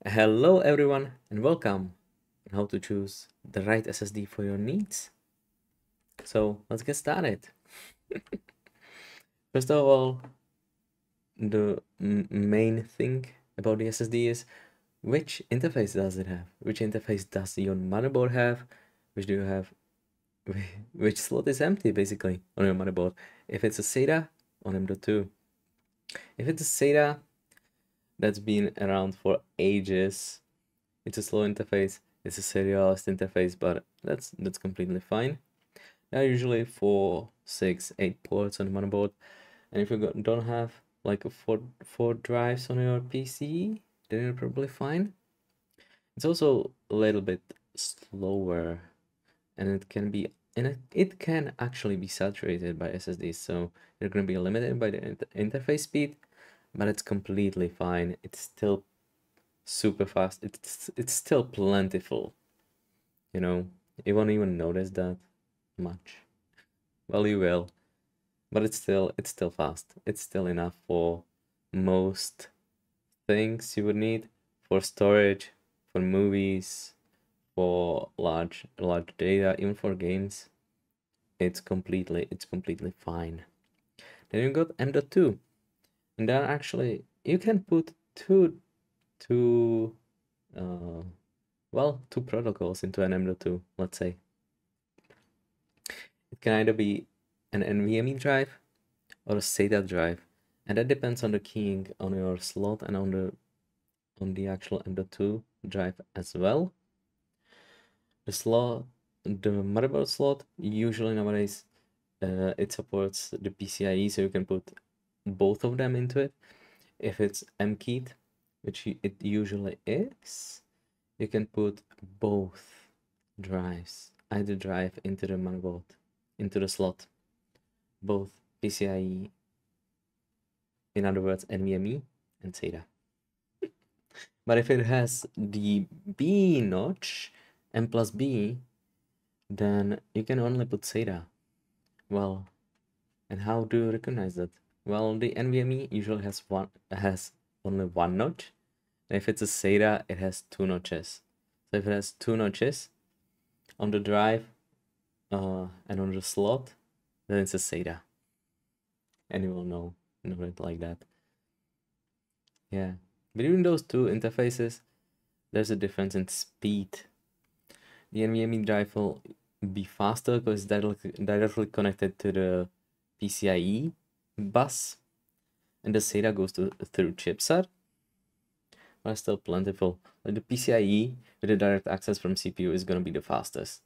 Hello everyone and welcome on how to choose the right SSD for your needs. So let's get started. First of all, the main thing about the SSD is which interface does it have? Which interface does your motherboard have? Which do you have? Which slot is empty basically on your motherboard? If it's a SATA, on M.2. If it's a SATA that's been around for ages, it's a slow interface, it's a serialized interface, but that's completely fine. There are usually 4, 6, 8 ports on the motherboard, and if you don't have like four drives on your PC, then you're probably fine. It's also a little bit slower, and it can actually be saturated by SSDs, so you're gonna be limited by the interface speed, but it's completely fine. It's still super fast. It's still plentiful. You know, you won't even notice that much. Well, you will, but it's still fast. It's still enough for most things you would need for storage, for movies, for large data, even for games. It's completely fine. Then you got M.2, and then actually you can put two uh two protocols into an M.2, let's say. It can either be an NVMe drive or a SATA drive, and that depends on the keying on your slot and on the actual M.2 drive as well. The motherboard slot usually nowadays it supports the PCIe, so you can put both of them into it. If it's M-keyed, which it usually is, you can put both drives, either drive into the motherboard, into the slot, both PCIe, in other words, NVMe and SATA. But if it has the B notch, M plus B, then you can only put SATA. Well, and how do you recognize that? Well, the NVMe usually has only one notch. And if it's a SATA, it has two notches. So if it has two notches on the drive and on the slot, then it's a SATA. And you will know it like that. Yeah. Between those two interfaces, there's a difference in speed. The NVMe drive will be faster because it's directly connected to the PCIe bus, and the SATA goes through chipset, but it's still plentiful. Like the PCIe with the direct access from CPU is gonna be the fastest.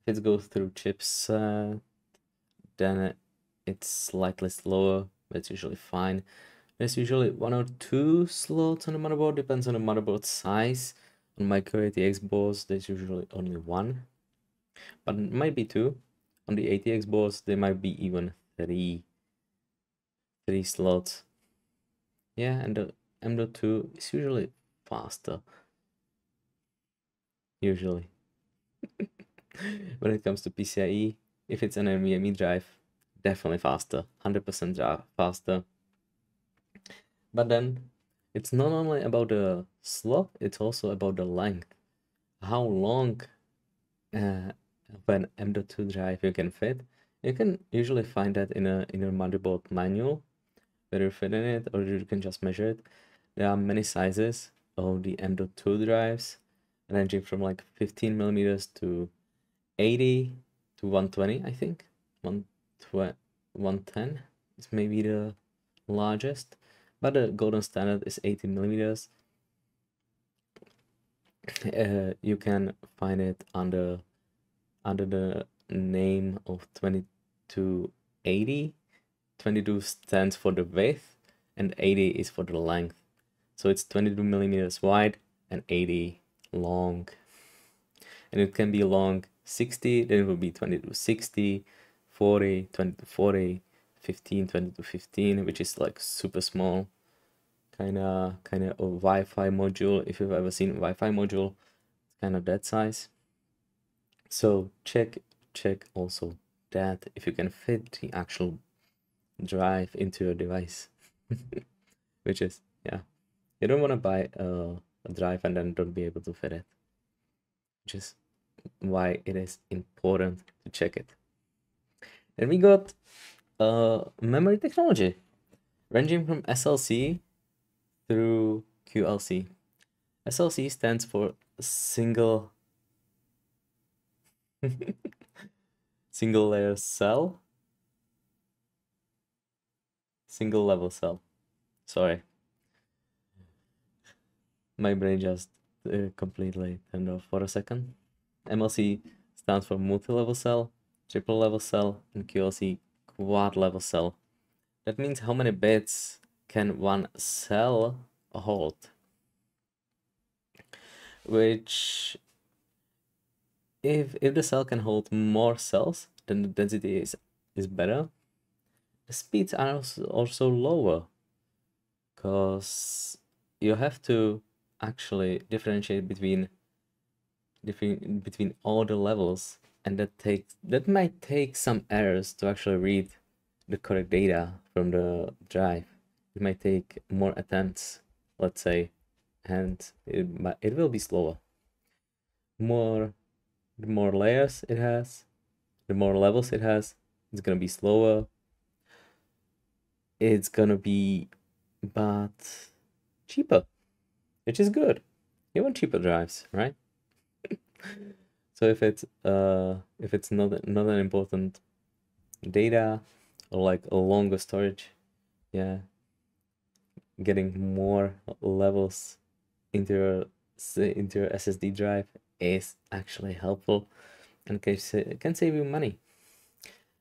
If it goes through chipset, then it's slightly slower, but it's usually fine. There's usually 1 or 2 slots on the motherboard, depends on the motherboard size. On micro ATX boards, there's usually only 1, but it might be 2. On the ATX boards, there might be even 3 slots. Yeah, and the M.2 is usually faster. Usually. When it comes to PCIe, if it's an NVMe drive, definitely faster. 100% faster. But then it's not only about the slot, it's also about the length. How long of an M.2 drive you can fit. You can usually find that in a motherboard manual, whether you fit in it or you can just measure it. There are many sizes of the M.2 drives, ranging from like 15 millimeters to 80 to 120, I think. 110 is maybe the largest, but the golden standard is 80 millimeters. You can find it under the name of 2280. 22 stands for the width and 80 is for the length. So it's 22 millimeters wide and 80 long. And it can be long 60, then it will be 22 60, 40, 20 to 40, 15, 20 to 15, which is like super small. Kinda a Wi-Fi module. If you've ever seen a Wi-Fi module, it's kind of that size. So check also that if you can fit the actual drive into your device. Which is, yeah, you don't want to buy a drive and then don't be able to fit it, which is why it is important to check it. Then we got memory technology, ranging from SLC through QLC. SLC stands for single single layer cell, single level cell. Sorry, my brain just completely turned off for a second. MLC stands for multi-level cell, triple level cell, and QLC quad level cell. That means how many bits can one cell hold, which if the cell can hold more cells, then the density is better. The speeds are also lower, because you have to actually differentiate between all the levels, and that might take some errors to actually read the correct data from the drive. It might take more attempts, let's say, and it will be slower. The more layers it has, the more levels it has, it's gonna be slower. It's gonna be, but cheaper, which is good. You want cheaper drives, right? So if it's not an important data or like a longer storage, yeah, getting more levels into your SSD drive is actually helpful and can save you money.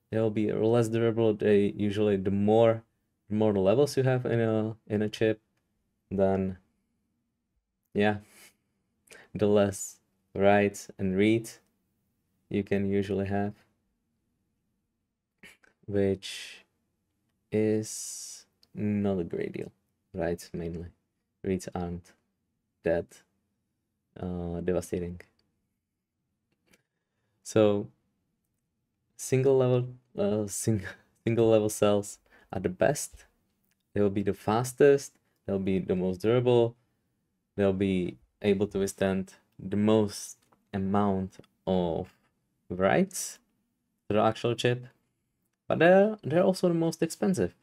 They will be less durable. They usually the more levels you have in a chip, then yeah, the less writes and reads you can usually have, which is not a great deal. Writes mainly. Reads aren't that devastating. So single level cells are the best. They will be the fastest. They'll be the most durable. They'll be able to withstand the most amount of writes to the actual chip, but they're also the most expensive,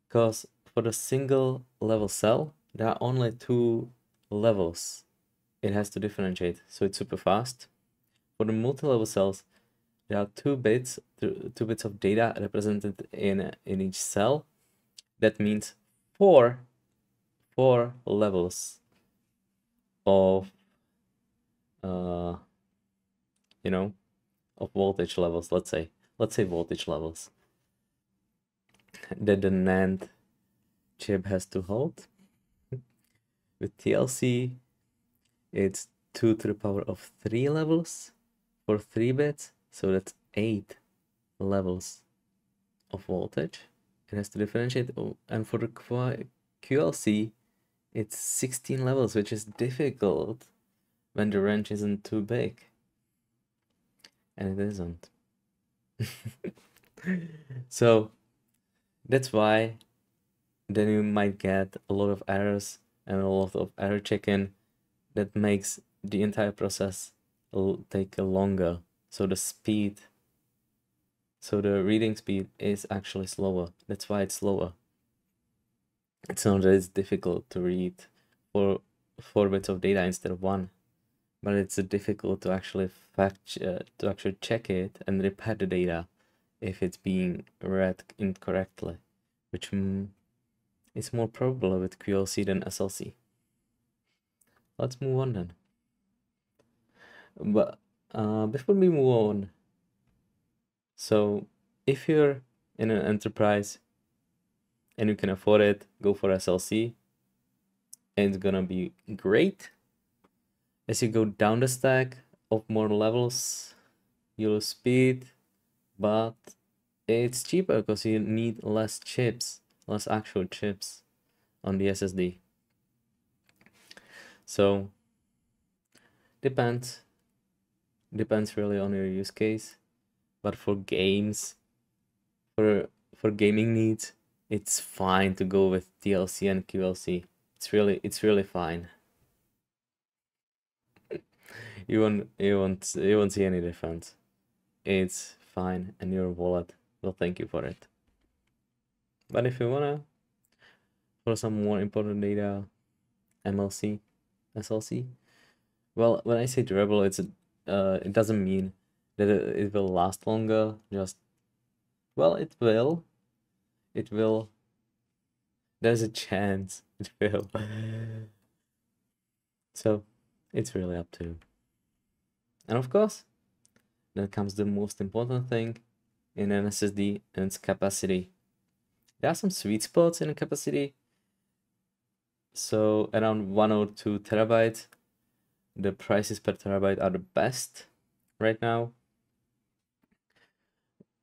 because for the single level cell there are only 2 levels it has to differentiate, so it's super fast. For the multi-level cells, there are 2 bits of data represented in each cell. That means 4 levels of you know, of voltage levels. Let's say voltage levels that the NAND chip has to hold. With TLC, it's 2 to the power of 3 levels for 3 bits, so that's 8 levels of voltage it has to differentiate. And for the QLC, it's 16 levels, which is difficult when the range isn't too big, and it isn't. So that's why then you might get a lot of errors and a lot of error checking that makes the entire process take longer. So the reading speed is actually slower. That's why it's slower. It's not that it's difficult to read 4 bits of data instead of 1, but it's difficult to actually check it and repair the data if it's being read incorrectly, which is more probable with QLC than SLC. Let's move on then. But before we move on, so if you're in an enterprise and you can afford it, go for SLC. And it's gonna be great. As you go down the stack of more levels, you lose speed, but it's cheaper because you need less actual chips on the SSD. So depends really on your use case, but for games, for gaming needs, it's fine to go with TLC and QLC. It's really fine. you won't see any difference. It's fine, and your wallet will thank you for it. But if you wanna, for some more important data, MLC, SLC. Well, when I say durable, it doesn't mean that it will last longer. Just, well, it will. It will. There's a chance it will. So, it's really up to you. And of course, then comes the most important thing in an SSD, and its capacity. There are some sweet spots in capacity. So around 1 or 2 terabytes, the prices per terabyte are the best right now.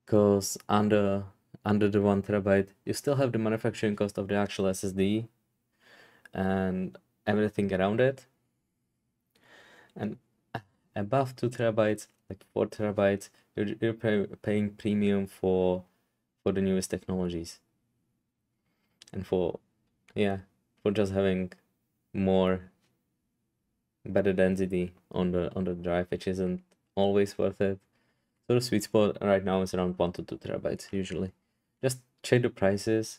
Because under the 1 terabyte, you still have the manufacturing cost of the actual SSD and everything around it. And above 2 terabytes, like 4 terabytes, you're paying premium for the newest technologies. And for just having more better density on the drive, which isn't always worth it. So the sweet spot right now is around 1 to 2 terabytes usually. Just check the prices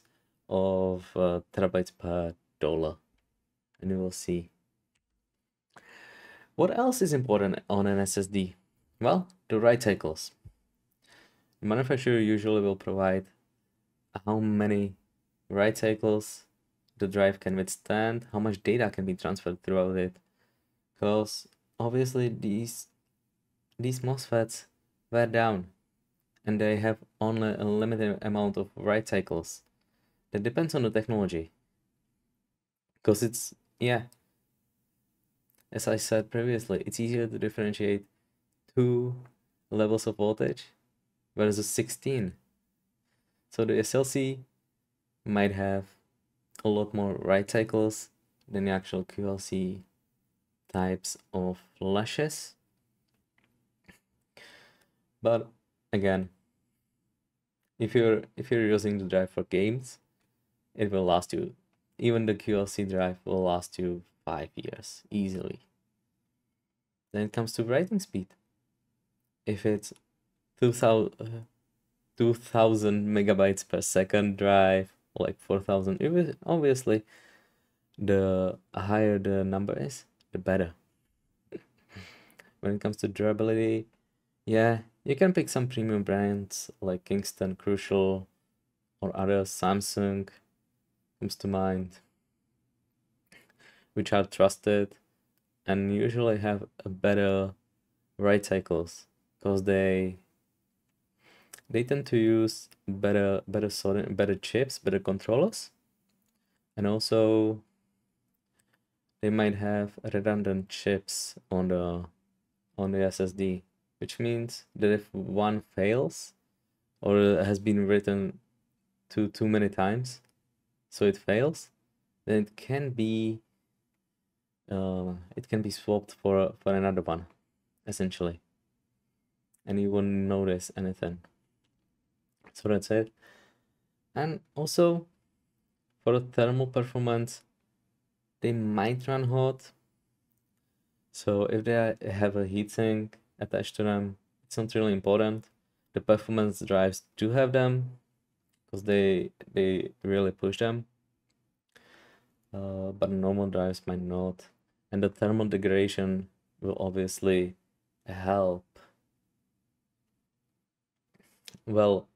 of terabytes per dollar, and you will see. What else is important on an SSD? Well, the write cycles. The manufacturer usually will provide how many write cycles the drive can withstand, how much data can be transferred throughout it. Because obviously these MOSFETs wear down, and they have only a limited amount of write cycles. That depends on the technology. Because it's, as I said previously, it's easier to differentiate 2 levels of voltage versus 16. So the SLC might have a lot more write cycles than the actual QLC types of flashes. But again, if you're using the drive for games, it will last you, even the QLC drive will last you 5 years easily. Then it comes to writing speed. If it's 2000 megabytes per second drive, like 4000, obviously the higher the number is, the better. When it comes to durability, you can pick some premium brands like Kingston, Crucial, or other. Samsung comes to mind, which are trusted and usually have a better write cycles because they tend to use better chips, better controllers, and also they might have redundant chips on the SSD, which means that if one fails or has been written too many times, so it fails, then it can be swapped for another one, essentially, and you won't notice anything. So that's it. And also for the thermal performance, they might run hot. So if they have a heatsink attached to them, it's not really important. The performance drives do have them because they really push them. But normal drives might not. And the thermal degradation will obviously help. Well,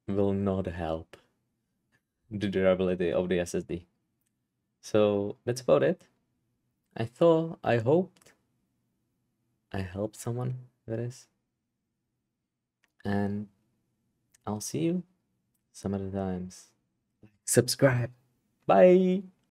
will not help the durability of the SSD. So that's about it. I hoped I helped someone with this. And I'll see you some other times. Subscribe. Bye.